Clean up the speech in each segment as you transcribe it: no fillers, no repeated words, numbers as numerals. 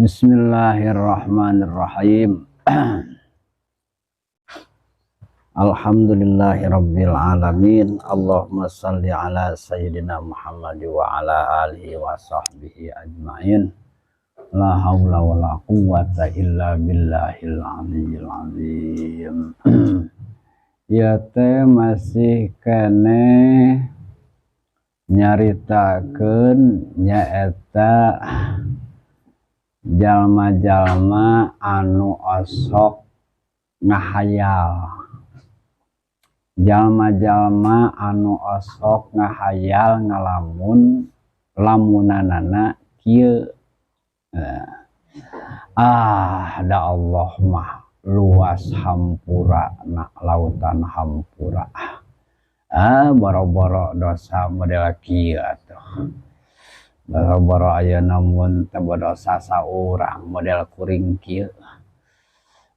Bismillahirrahmanirrahim. Alhamdulillahirabbil alamin. Allahumma shalli ala sayyidina Muhammad wa ala alihi wa sahbihi ajmain. La haula wala quwwata illa billahil aliyyil azim. Ya teh masih kene nyaritakeun nyaeta jalma-jalma anu osok ngahayal. Jalma-jalma anu osok ngahayal ngalamun lamunanana kieu. Da Allah mah luas hampura na lautan hampura. Boro-boro dosa model kieu atuh. Boro-boro aya namun teu dosa saurang model kuring kieu.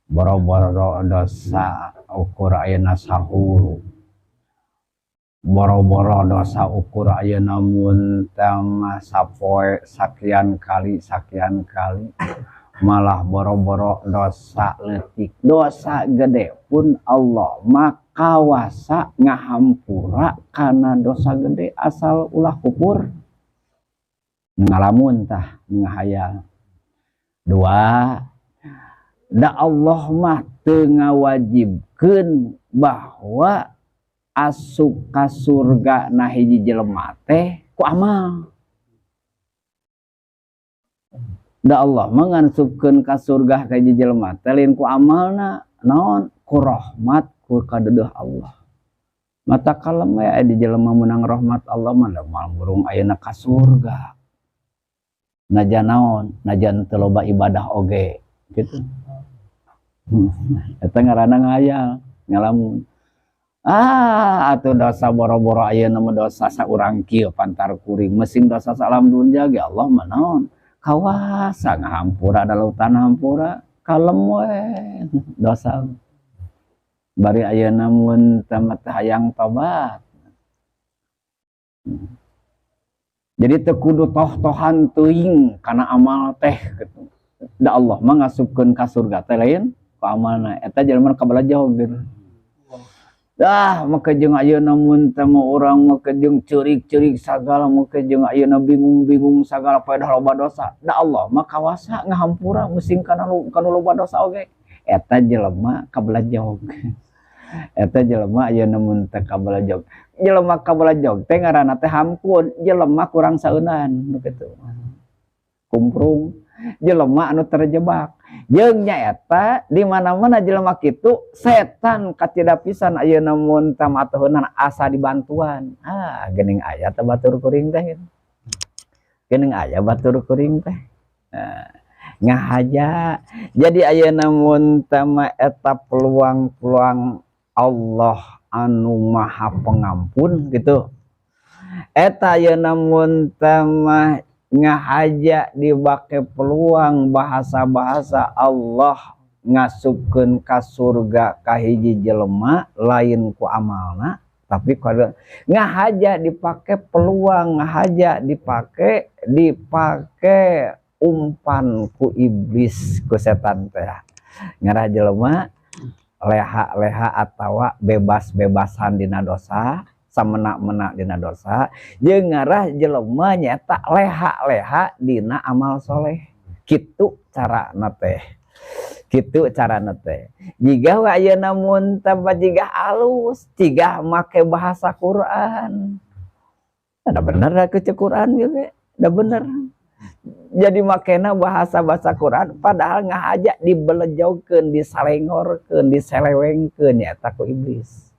Boro-boro dosa ukur ayeuna sahulu. Boro-boro dosa ukur ayeuna namun tama sapoe sakian kali. Malah boro-boro dosa leutik. Dosa gede pun Allah maka wasa ngahampura kana dosa gede asal ulah kupur. Ngalamun tah ngahayal. Dua, da Allah mah teu ngawajibkeun bahwa asup ka surga na hiji jelema teh ku amal. Da Allah mah ngansupkeun ka surga ka hiji jelema teh lain ku amalna, naon? Ku rahmat ku kadeueuh Allah. Mata kalem we aya di jelema menang rahmat Allah mah burung ayeuna ka surga. Najan naon, najan teu loba ibadah oge gitu. Eta ngaranna ngayal, ngalamun. Atuh dosa boro-boro ayeuna mah dosa saurang kieu pantar kuring, mesin dosa salam dunya ge Allah mah naon? Kawasa ngahampura da lautan hampura, kalem we dosa. Bari ayeuna mun tamat hayang tobat. Jadi teu kudu toh-tohan teuing kana amal teh gitu. Da Allah mah ngasupkeun ka surga teh lain ku amalna. Eta jelema kabalajo gitu. Maka jeung ayeuna mun teh urang mah jeung ceurik-ceurik sagala maka jeung ayeuna bingung-bingung sagala paedah loba dosa. Da Allah mah kawasa ngahampura musing kana loba dosa oge. Eta jelema kabalajo. Eta jelema ayeuna mun teh kabalajo. Jelema kabalajog teh ngaranna teh hamkun, jelema kurang saeunan kitu. Kumprung, jelema anu terjebak. Jeung nyaeta di mana-mana jelema kitu setan katida pisan ayeuna mun tamatuheunan asa dibantuan. Geuning aya teh batur kuring teh. Geuning aya batur kuring teh. Ngahaja. Jadi ayeuna mun tama eta peluang-peluang Allah anu maha pengampun gitu. Eta ayeuna mun tama ngahaja dibake peluang bahasa-bahasa Allah ngasupkeun ka surga ka hiji jelema lain ku amalna, tapi kada ngahaja dipake peluang, ngahaja dipake umpan ku iblis ku setan teh. Ngarah jelema leha-leha atawa bebas-bebasan dina dosa, samena-mena dina dosa, jeung ngarah jelema nyaeta leha-leha dina amal soleh. Kitu carana teh. Kitu carana teh. Jiga we ayeuna mun tambah jiga alus, jiga make bahasa Quran. Da bener ke Quran ge, da bener. Jadi makena bahasa-bahasa Quran padahal ngahaja dibelejogkeun, disalengorkeun, diselewengkeun nyaeta ku iblis.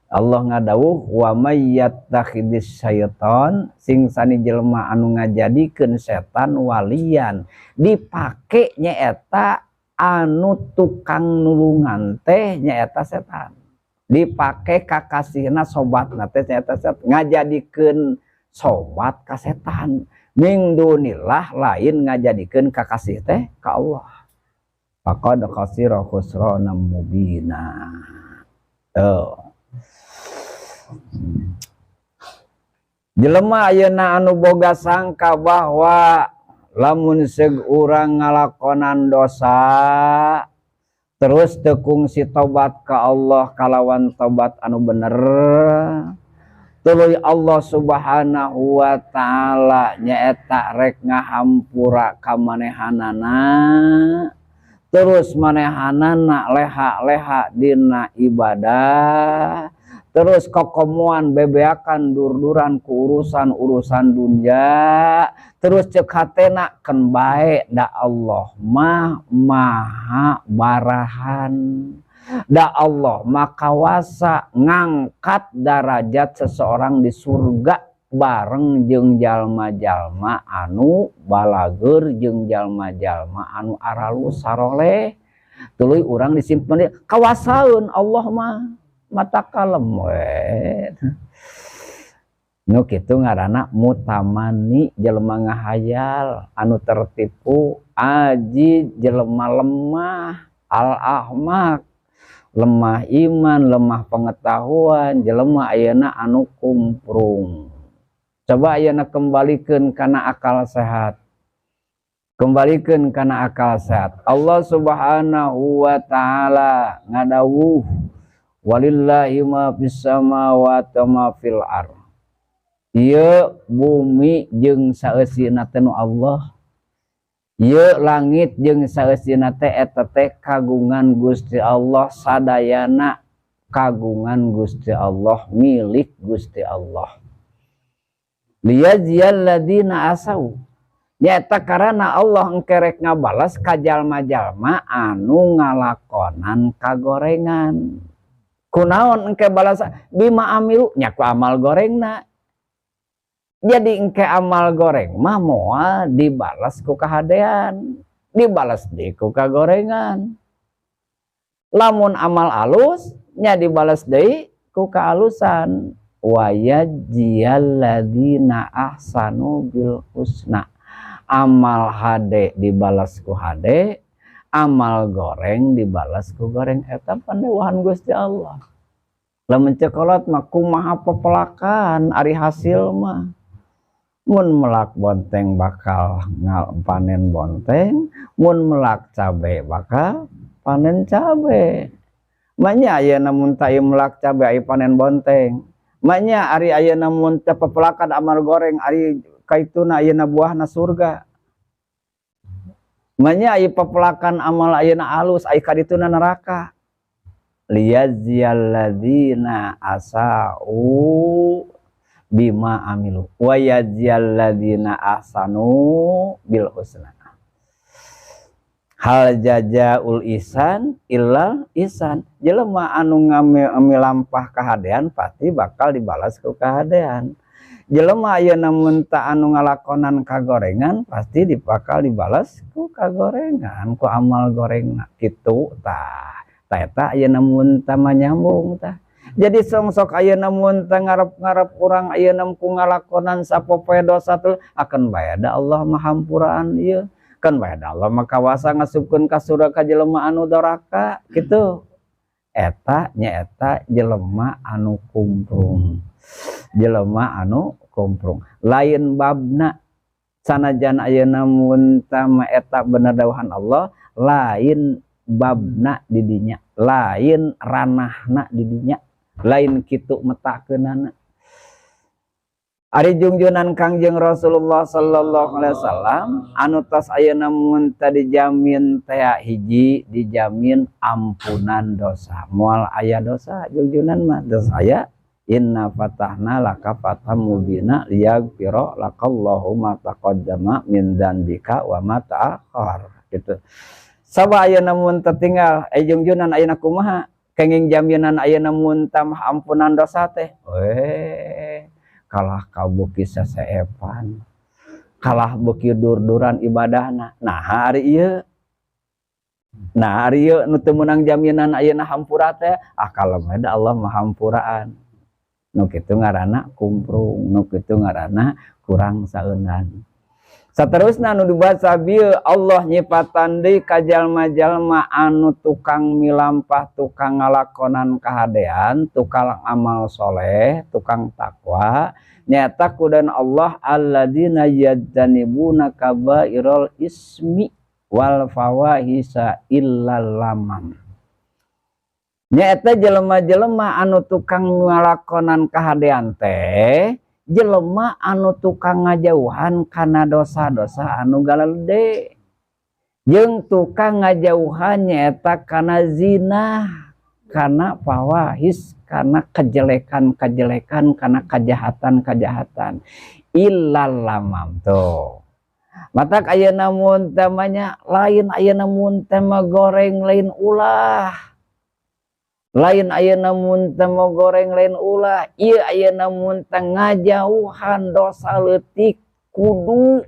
Allah ngadawuh wa may yattakhidis syaiton, sing sani jelema anu ngajadikeun setan walian, dipake nyaeta anu tukang nulungan teh nyaeta setan. Dipake kakasihna sobatna teh nyaeta setan, ngajadikeun sobat ka setan. Min dunillah lain ngajadikeun kakasih teh ka Allah. Faqad khasira khusrana mubina. Jelema ayeuna anu boga sangka bahwa lamun seg urang ngalakonan dosa terus tekung si tobat ka Allah kalawan tobat anu bener tuluy Allah subhanahu wa ta'ala nyaeta rek ngahampura ka manehanana terus manehanana leha-leha dina ibadah terus kokomuan bebeakan dur-duran ku urusan-urusan dunya terus cek hatena ken bae da Allah mah maha barahan da Allah makawasa ngangkat derajat seseorang di surga bareng jeung jalma-jalma anu balagur jeung jalma-jalma anu aralus saroleh tuluy urang disimpen kawasaeun Allah mah mata kalem we nu kitu ngaranna mutamani jelema ngahayal anu tertipu aji jelema lemah al ahmak lemah iman, lemah pengetahuan, jelema ayeuna anu kumprung. Coba ayeuna kembalikan kana akal sehat. Kembalikan kana akal sehat. Allah Subhanahu wa taala ngadawuh walillahi ma fis samawati ma fil ardh. Ieu bumi jeung saeusina teh nu Allah. Ieu langit jeung saeusina teh eta teh kagungan Gusti Allah sadayana kagungan Gusti Allah milik Gusti Allah. Liyajziyal ladina asau nyaeta karana Allah engkerek ngabalas ka jalma-jalma anu ngalakonan kagorengan. Kunaon engke balas bima amilu nya ku amal gorengna. Jadi engke amal goreng mah moal dibalas ku kahadean, dibalas deui ku kagorengan. Lamun amal alus nya dibalas deui ku kaalusan. Wa yajziyal ladzina ahsanu bil husna. Amal hade dibalas ku hade, amal goreng dibalas ku goreng eta pandewahan Gusti Allah. Lamun cekolot mah kumaha pepelakan ari hasil mah. Mun melak bonteng bakal panen bonteng, mun melak cabe bakal panen cabe. Manya ayeuna mun teu melak cabe aya panen bonteng. Manya ari ayeuna mun teu pepelakan amal goreng ari kaituna ayeuna buahna surga. Manya aya pepelakan amal ayeuna alus aya kadituna neraka. Liyajziyal ladzina asau bima amilu wa yajziyal ladzina ahsanu bil husna. Hal jazaul ihsan illal ihsan. Jelema anu ngamilampah kahadean pasti bakal dibalas ku kahadean. Jelema ayeuna mun teu anu ngalakonan kagorengan pasti bakal dibalas ku kagorengan ku amal gorengna kitu tah. Tah eta ayeuna mun teu nyambung tah. Jadi songsok ayeuna mun teu ngarep-ngarep urang ayeuna ku ngalakonan sapopoe dosa teh akan bae da Allah mahampuraan ieu. Kan bae da Allah makawasa ngasupkeun ka surga ka jelema anu doraka kitu. Eta nyaeta jelema anu kumprung. Jelema anu kumprung. Lain babna sanajan ayeuna mun tama eta bener dawuhan Allah, lain babna di dinya, lain ranahna di dinya. Lain kitu metakeunana. Ari junjunan Kangjeng Rasulullah sallallahu alaihi wasallam anu tos ayeuna mun teu dijamin teh hiji dijamin ampunan dosa. Moal aya dosa junjunan mah dosa aya inna fatahna laka fatham mubina liyaghfira lakallahu ma taqaddama min dzambika wa ma ta'akhkhar gitu. Sabab ayeuna mun teu tinggal junjunan ayeuna kumaha? Kenging jaminan ayeuna mun tamah ampunan dosa teh. Kalah kabuki saseepan. Kalah beuki dur-duran ibadahna. Nah hari ieu nu teu meunang jaminan ayeuna hampura teh, kalem da Allah mahampuraan. Nu kitu ngaranna kumprung, nu kitu ngaranna kurang saeunan. Saterusna anu dibaca bieu Allah nyipatan deui ka jalma-jalma anu tukang milampah, tukang ngalakonan kahadean, tukang amal soleh, tukang takwa, nyata kudan Allah alladzina yajtanibuna kabairal ismi wal fawahisa illal lamam. Nyata jelema-jelema anu tukang ngalakonan kahadean teh jelema anu tukang ngajauhan kana dosa-dosa anu galede, jeung tukang ngajauhan nyaeta kana zina, kana fawahis, kana kejelekan-kejelekan, kana kejahatan-kejahatan. Illal lamam tuh. Matak ayeuna mun tamanya lain ayeuna mun tema goreng lain ulah. Lain ayeuna mun teu goreng lain ulah, ieu ayeuna mun teu ngajauhan dosa leutik kudu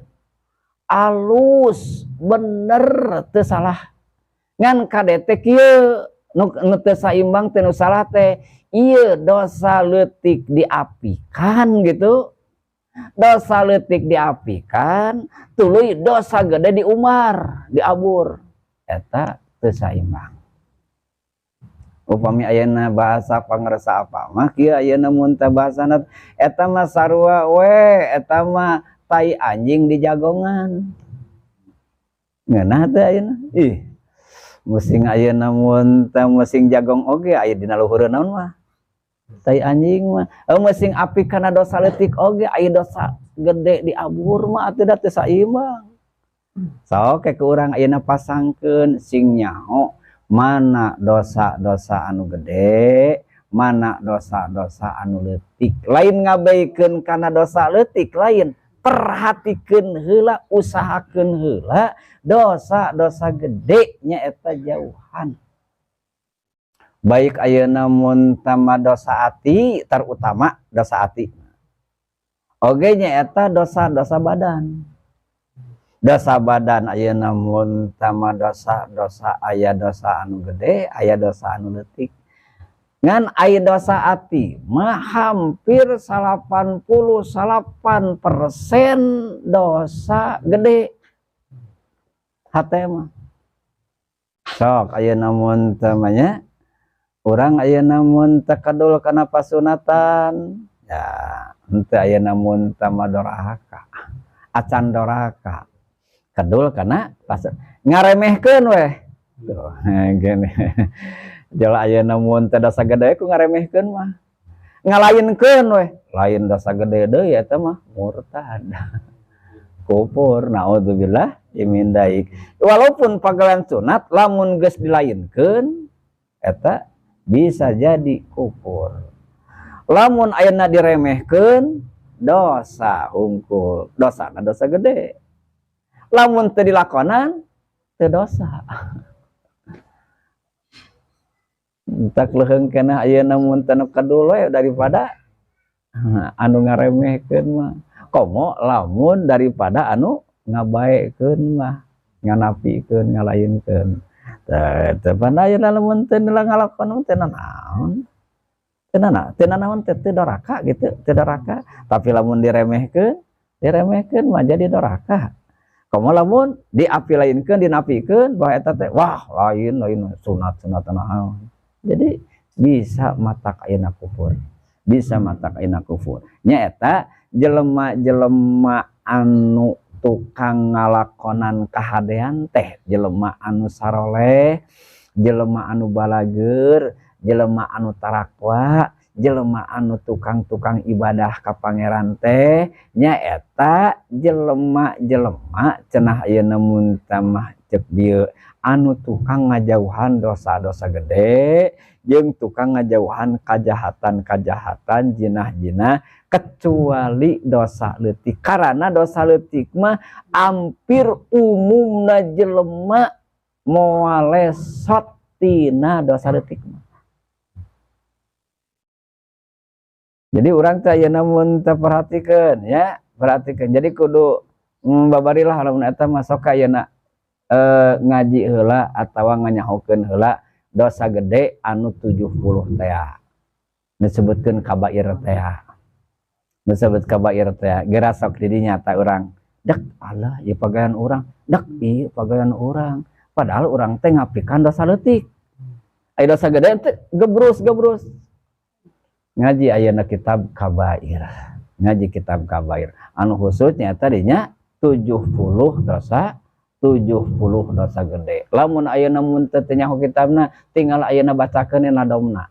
alus bener teu salah. Ngan kade teh kieu nu teu saimbang teh nu salah teh ieu dosa leutik diapikan gitu. Dosa leutik diapikan, tuluy dosa gede diumar, diabur. Eta teu saimbang. Upami ayeuna bahasa pangresa apa mah kieu ayeuna mun teh bahasana eta mah sarua we, eta mah tai anjing di jagongan. Ngeunah teh ayeuna. Ih. Musing ayeuna mun teh musing jagong oge aya dina luhureun naon mah. Tai anjing mah. Musing api kana dosa leutik oge aya dosa gede diabur mah atuh da teu saimbang. Sok ke urang ayeuna pasangkeun sing nyaho mana dosa-dosa anu gede, mana dosa-dosa anu leutik. Lain ngabeikeun kana dosa leutik, lain perhatikeun heula, usahakeun heula dosa-dosa gede nyaeta jauhan. Baik ayeuna mun tama dosa ati, terutama dosa ati. Oge nyaeta dosa-dosa badan. Dosa badan ayeuna mun tama dosa aya dosa anu gede, aya dosa anu leutik. Ngan aya dosa ati mah hampir 88% dosa gede. Hate mah. Sok ayeuna mun tamanya urang ayeuna mun teu kadul kana pasunatan, ya henteu ayeuna mun tama dorahaka. Acan dorahaka. Kadul karena pas ngaremehkeun weh tuh gini jala ayeuna mun teh dosa gede ku ngaremehkeun mah ngalainkeun weh lain dosa gede deui eta mah murtad kufur naudzubillah min daik. Walaupun pagawean sunat lamun geus dilainkeun eta bisa jadi kufur. Lamun ayeuna diremehkeun dosa hungkul, dosana dosa gede. Lamun teu dilakonan teu dosa. Tak leuheung keneh ayeuna mun teu kadul we daripada anu ngaremehkeun mah. Komo lamun daripada anu ngabaekeun mah, nganapikeun, ngalainkeun. Teu panda ayeuna lamun teu ngalakonan teu naon. Teu naon teu doraka gitu, teu doraka. Tapi lamun diremehkeun mah jadi doraka. Komo lamun diapilainkeun dinapikeun bahwa eta teh wah lain sunat-sunat naon. Jadi bisa matak ayeuna kufur. Bisa matak ayeuna kufur. Nya eta jelema-jelema anu tukang ngalakonan kahadean teh, jelema anu saroleh, jelema anu balageur, jelema anu tarakwa, jelema anu tukang-tukang ibadah ka pangeran teh nyaeta jelema-jelema cenah ayeuna mun tamah cek dieu anu tukang ngajauhan dosa-dosa gede jeung tukang ngajauhan kajahatan-kajahatan jinah-jinah kecuali dosa leutik. Karena dosa leutik mah hampir umumna jelema moal lesot tina dosa leutik mah. Jadi orang teh ayeuna mun teu perhatikeun ya, perhatikeun. Jadi kudu babarilah lamun eta masuk ka ayeuna ngaji heula atawa nganyahokeun heula dosa gede anu 70 teh. Disebutkeun kabair teh. Disebut kabair teh. Geura sok di dinya ta urang dek Allah ieu pagawean urang, dek ieu pagawean urang, padahal urang teh ngapikeun dosa leutik. Aya dosa gede teh gebrus ngaji ayeuna kitab kabair, ngaji kitab kabair anu khususnya tadinya 70 dosa gede. Lamun ayeuna mun teu nyaho kitabna tinggal ayeuna bacakeun nadomna,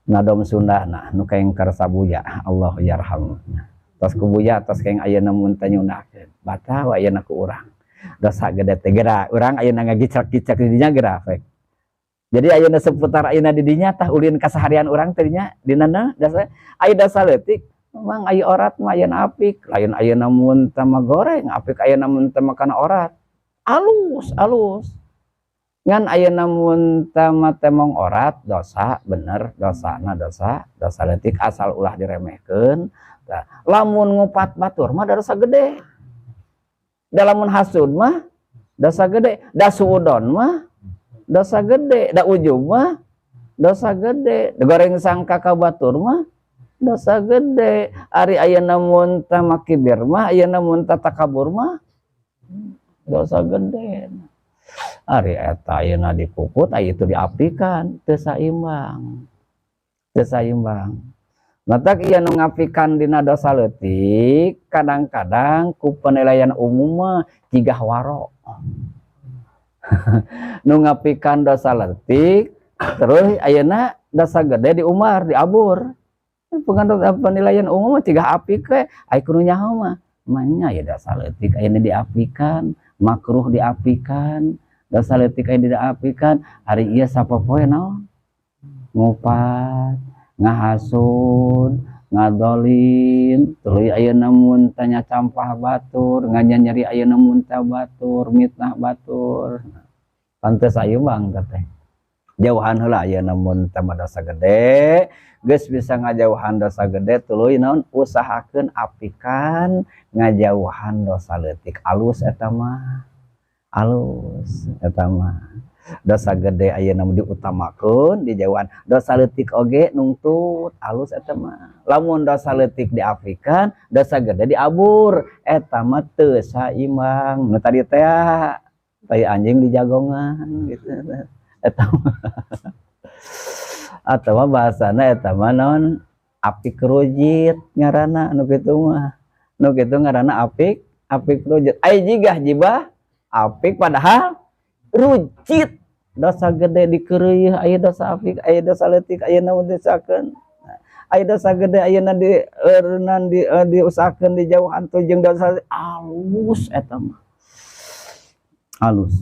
nadom Sundana nu kaengker sabuya Allah yarham tos kubuya tos kaeng ayeuna mun teu nyunakeun baca wa ayeuna ku urang dosa gede teh geura urang ayeuna ngagicak-gicak di dinya geura fek. Jadi ayeuna seputar ayeuna di dinya tah ulin kasaharian urang teh dinya dinana dosa aya dosa leutik memang aya orat mah ayeuna apik lain ayeuna mun teu goreng apik ayeuna mun teu makan orat alus ngan ayeuna mun teu mong orat dosa bener dosana dosa leutik asal ulah diremehkeun. Nah, lamun ngupat batur mah dosa gede. Dalamun hasud mah dosa gede, da suudon mah dosa gede, da ujub mah dosa gede, da goreng sangka ka batur mah dosa gede. Ari ayeuna mun teu makibir mah ayeuna mun teu takabur mah dosa gede. Ari eta ayeuna dipuput aya itu diapikan teu saimbang. Matak ieu nu ngapikan dina dosa leutik kadang-kadang ku penilaian umum mah jigah waro. Nu ngapikan dosa leutik terus ayeuna dosa gede diumar diabur. Penilaian umum mah cigah apik we aya kudu nyaho mah. Manya ya dosa leutik ayeuna diapikan, makruh diapikan, dosa leutik aya diapikan, hari ieu sapopoe naon? Ngupat, ngahasud, ngadolim, tuluy ayeuna mun tanya campah batur, nganyanyeri ayeuna mun teh batur, mitnah batur. Pantes saimbang teh. Jauhan heula ayeuna mun teh dosa gede, geus bisa ngajauhan dosa gede tuluy naon usahakeun apikan ngajauhan dosa leutik. Alus eta mah. Dosa gede ayeuna diutamakeun dijauhan, dosa leutik oge nungtut alus eta mah. Lamun dosa leutik diapikan, dosa gede diabur, eta mah teu saimbang. Nu tadi teh tai anjing di jagongan gitu. Eta mah atawa bahasana eta mah naon apik rujit ngaranna nu kitu mah. Nu kitu ngaranna apik rujit. Ai jigah jibah apik padahal rujit. Dosa gede dikeureuy aya dosa apik aya dosa leutik ayeuna diusahakeun. Aya dosa gede ayeuna diusahakeun dijauhan tu jeung dosa alus eta mah. Alus.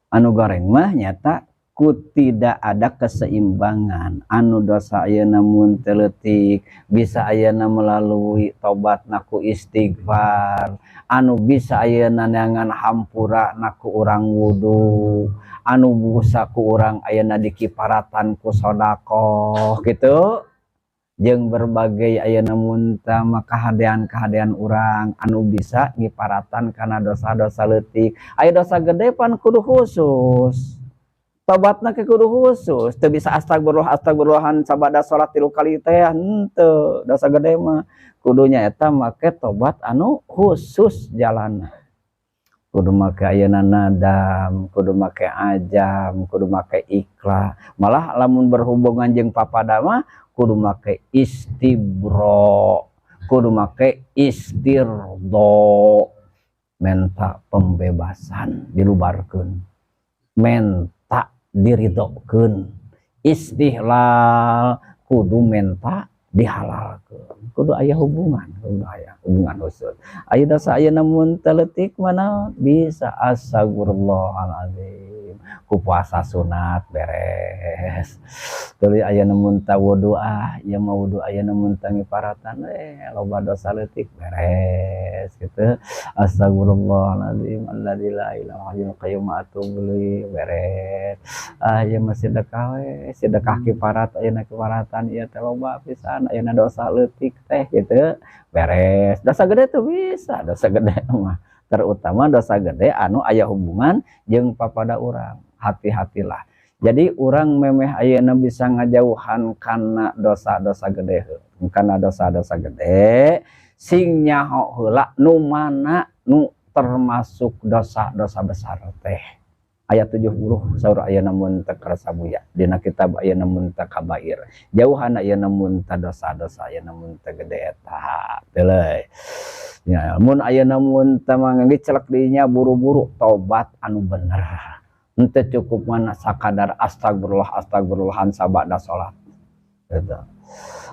Anu goreng mah nyata ku tidak ada keseimbangan. Anu dosa ayeuna mun teu leutik bisa ayeuna melalui tobatna ku istighfar, anu bisa ayeuna neangan hampura na ku urang wudu, anu busa ku urang ayeuna dikiparatan ku sedekah gitu. Jeung berbagai ayeuna mun teh kahadean urang anu bisa ngiparatan kana dosa-dosa leutik. Aya dosa gede pan kudu khusus. Tobatna ke kudu khusus, teu bisa astagfirullahan sabada salat 3 kali teh henteu. Dosa gede mah kudunya eta make tobat anu khusus jalanna. Kudu make ayeuna nadam, kudu make ajam, kudu make ikhlas. Malah lamun berhubungan jeung papada mah kudu make istibro, kudu make istirdo, menta pembebasan dilubarkeun, menta diridokeun, istihlal kudu menta dihalalkeun, kudu aya hubungan khusus. Aya dosa ayeuna mun teu leutik mana bisa astagfirullahalazim. Ku puasa sunat beres. Tuluy ayeuna mun teu wudu ieu mah wudu ayeuna mun teu ngiparatan loba dosa leutik beres kitu. Astagfirullahalazim alladzi la ilaha illa qayyum atubu ilaih beres. Ieu mah sedekah we, sedekah kifarat ayeuna kifaratan ieu teh loba pisan ayeuna dosa leutik teh kitu beres. Dosa gede tuh bisa, dosa gede mah terutama dosa gede anu aya hubungan jeung papada urang. Hati-hatilah. Jadi urang memeh ayeuna bisa ngajauhan kana dosa-dosa gede, kana dosa-dosa gede sing nyaho heula nu mana nu termasuk dosa-dosa besar teh. Ayat 70 saur aya namun teu karasa buya dina kitab aya namun teu kabair jauhan aya namun teu dosa-dosa aya namun teu gede eta teh leuy ya mun aya namun teu manggecelek dinya buru-buru tobat anu bener henteu cukup mana sakadar astagfirullah astagfirullahan sabada salat gitu.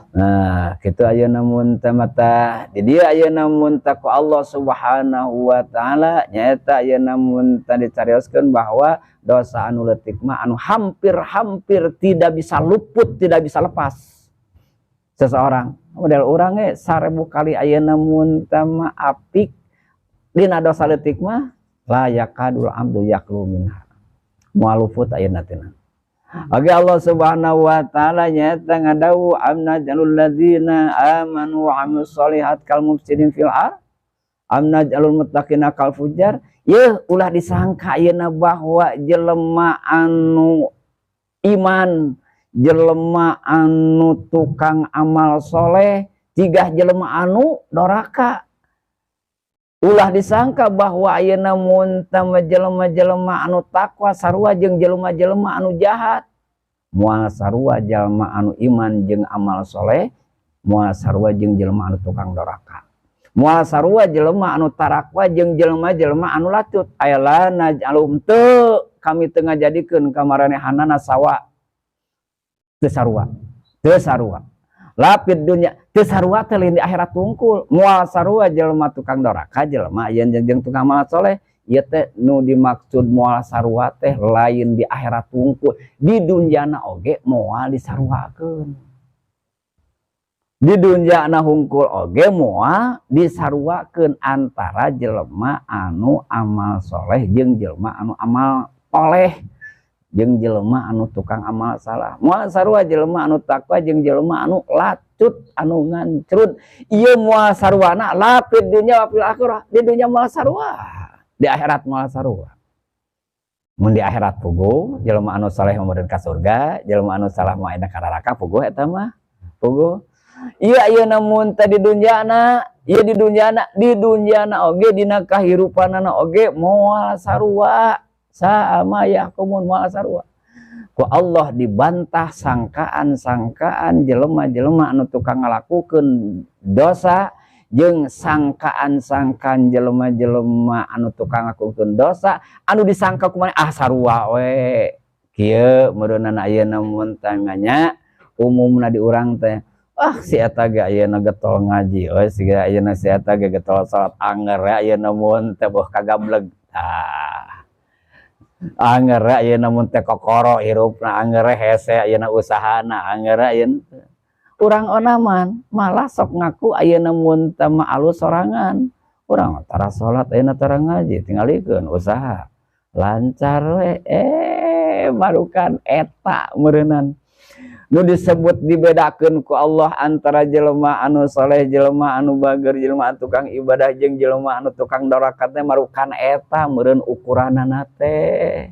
Nah, kitu ayeuna mun teh mata di dieu ayeuna mun teh ku Allah Subhanahu wa taala nyaeta ayeuna mun teh dicarioskeun bahwa dosa anu leutik mah anu hampir-hampir tidak bisa luput, tidak bisa lepas seseorang. Model urang ge 1000 kali ayeuna mun teh mah apik dina dosa leutik mah la yakadul abdu yaklu minha. Moal luput ayeuna teh. Oke Allah Subhanahu wa taala nyata ngadawu amna jalul ladzina amanu wa amilus solihat kal mufsidin fil ard amna jalul muttaqina kal fujar yeuh ulah disangka ayeuna bahwa jelema anu iman jelema anu tukang amal soleh tigah jelema anu doraka ulah disangka bahwa ayeuna mun tama jelema-jelema anu takwa sarua jeung jelema-jelema anu jahat moal sarua jalma anu iman jeung amal soleh moal sarua jeung jelema anu tukang doraka moal sarua jelema anu tarakwa jeung jelema-jelema anu latut aya naj'alum teu kami teu ngajadikeun ka maranehanana sawa teu sarua lapid dunya teu sarua teh lain di akhirat tungkul moal sarua jelema tukang doraka jelema aya jeung tukang amal soleh ieu teh nu dimaksud moal sarua teh lain di akhirat tungkul di dunjana oge moal disaruakeun di dunjana hungkul oge moal disaruakeun antara jelema anu amal soleh jeung jelema anu amal oleh jeung jelema anu tukang amal salah moal sarua jelema anu takwa jeung jelema anu lacut anu ngancrut ieu moal saruana lapid dunya wa fil akhirah di dunya moal sarua di akhirat moal sarua mun di akhirat puguh jelema anu saleh meureun ka surga jelema anu salah mah aya ka neraka puguh eta mah puguh ieu ayeuna mun teh di dunjana ieu di dunjana oge dina kahirupanana oge moal sarua sama yakumun moal sarua ku Allah dibantah sangkaan jelema-jelema anu tukang ngalakukeun dosa jeung sangkaan jelema-jelema anu tukang ngakukeun dosa anu disangka kumaha sarua we kieu meureunana ayeuna mun teh nya umumna di urang teh si eta ge ayeuna getol ngaji siga ayeuna si eta ge getol salat anger ayeuna mun teh boh kagableg anger ayeuna mun teh kokoro hirupna anger hese ayeuna usahana anger ayeuna urang onaman malah sok ngaku ayeuna mun teh mah alus sorangan urang tara salat ayeuna tara ngaji tingalikeun usaha lancar we marukan eta meureunnan nu disebut dibedakeun ku Allah antara jelema anu saleh jelema anu bager jelema anu tukang ibadah jeung jelema anu tukang doraka teh marukan eta meureun ukuranana teh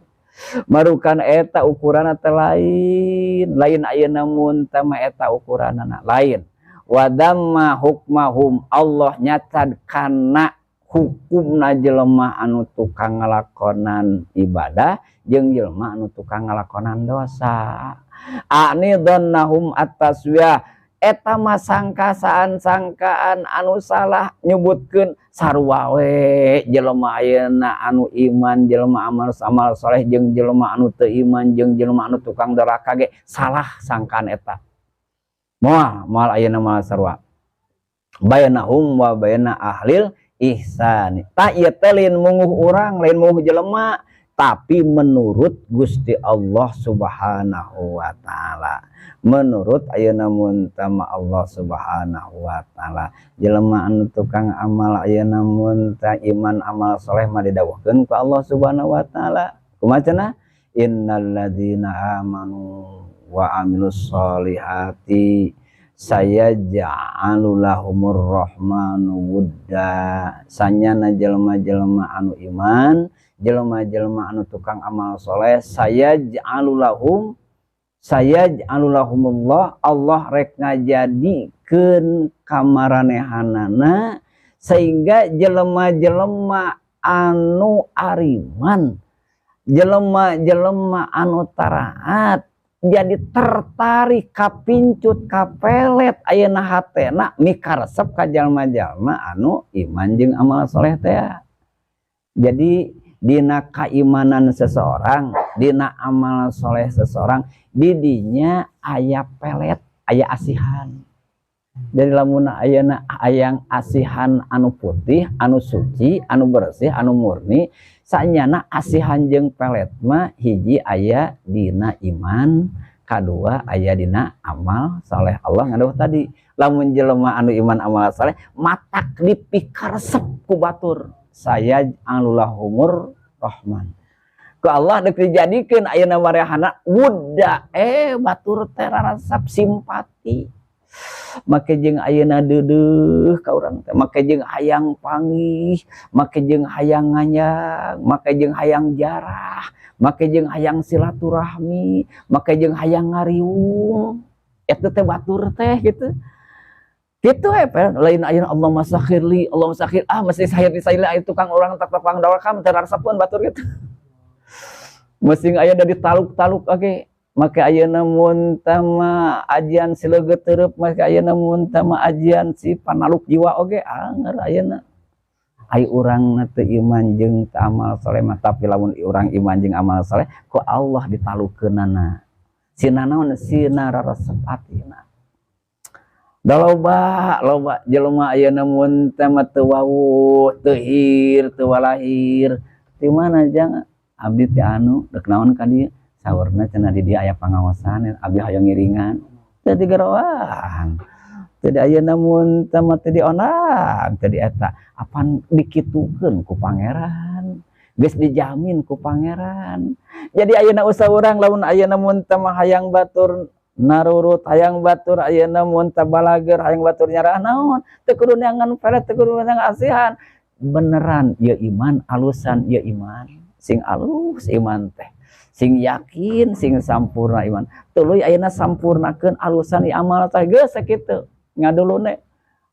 marukan eta ukuranna teh lain ayeuna mun teh mah eta ukuranana lain wadamma hukmahum Allah nyatad kana hukumna jelema anu tukang ngalakonan ibadah jeung jelema anu tukang ngalakonan dosa anidonnahum at-taswiyah eta mah sangkaan anu salah nyebutkeun sarua we jelema ayeuna anu iman jelema amal saleh jeung jelema anu teu iman jeung jelema anu tukang doraka ge salah sangkaan eta moal ayeuna moal sarua bainahum wa baina ahlil ihsan ta ieu teh lain munguh urang lain munguh jelema tapi menurut Gusti Allah Subhanahu wa taala menurut ayeuna mun tama Allah Subhanahu wa taala jelema anu tukang amal ayeuna mun ta iman amal saleh mah didawuhkeun ku Allah Subhanahu wa taala kumaha cenah innalladzina amanu wa amilus solihati sayaj'alu lahumur rahmanu wudda sanyana jelema-jelema anu iman jelema-jelema anu tukang amal soleh sayaj'alu lahum saya alulahumullah Allah rek ngajadikeun kamaranehanana sehingga jelema-jelema anu ariman, jelema-jelema anu taraat jadi tertarik ka pincut ka pelet ayeuna hatena mikaresep ka jalma-jalma anu iman jeung amal soleh teh. Jadi dina keimanan seseorang, dina amal soleh seseorang, didinya aya pelet, aya asihan. Jadi lamun ayeuna ayang asihan anu putih, anu suci, anu bersih, anu murni, saenyana asihan jeung pelet mah hiji aya dina iman, kadua aya dina amal saleh. Allah ngaduh tadi, lamun jelema anu iman amal saleh matak dipikaresep ku batur, saya alulahumur rahman. Ku Allah deuk dijadikeun ayeuna marehana wudda batur teh rasap simpati. Make jeung ayeuna deudeuh ka urang teh, make jeung hayang panggih, make jeung hayang nganyang, make jeung hayang jarah, make jeung hayang silaturahmi, make jeung hayang ngariung. Eta teh batur teh gitu. Gitu lain ayeuna Allahumma sakhirli, Allahumma sakhir, mesti sahir di saila itu tukang urang tukang dawakam teu resepkeun batur gitu. Mesti aya dari taluk-taluk oge. Maka ayeuna mun tama ajian sileugeut teureub, maka ayeuna mun tama ajian si panaluk jiwa oge anger ayeuna. Ai urang teu iman jeung teu amal saleh mah, tapi lamun urang iman jeung amal saleh ku Allah ditalukeunana. Sina naon sina raresep atina. Da loba jelema ayeuna mun tama teu wawuh, teu hir, teu walahir, di mana jang abdi teh anu deuk naon ka dieu? Saurna cenah di dia aya pangaosan, abdi hayang ngiringan teu digarawahan, teu ayeuna mun tama teu dionang teu eta apan dikitukeun ku pangeran, geus dijamin ku pangeran. Jadi ayeuna usaha urang lamun ayeuna mun tama hayang batur narurut, hayang batur ayeuna mun tabalager, hayang batur nyarah naon teu kudu neangan pelet, teu kudu neangan asihan, beneran ieu iman alusan, ieu iman sing alus iman teh, sing yakin, sing sampurna iman. Tuluy ayeuna sampurnakeun alusan ieu amal teh geus sakitu. Ngadulune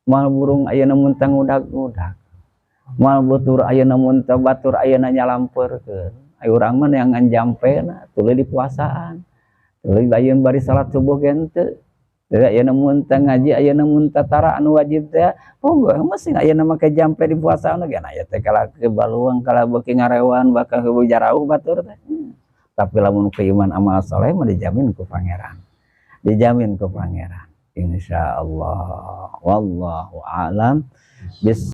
moal burung ayeuna mun teh ngudag-ngudag, moal batur ayeuna mun teh batur ayeuna nyalampeurkeun. Ai urang mah neangan jampena tuluy di puasaan. Tuluy ayeuna bari salat subuh gen teu. Teu ayeuna mun teh ngaji, ayeuna mun teh tara anu wajib teh, monggo masih ayeuna make jampe di puasaan ge aya teh kala kebaluang, kala beuki ngarewan, bakal heueuh jarauh batur teh. Tapi lamun ke iman amal saleh mah dijamin ku pangeran, dijamin ku pangeran insyaallah. Wallahu a'lam.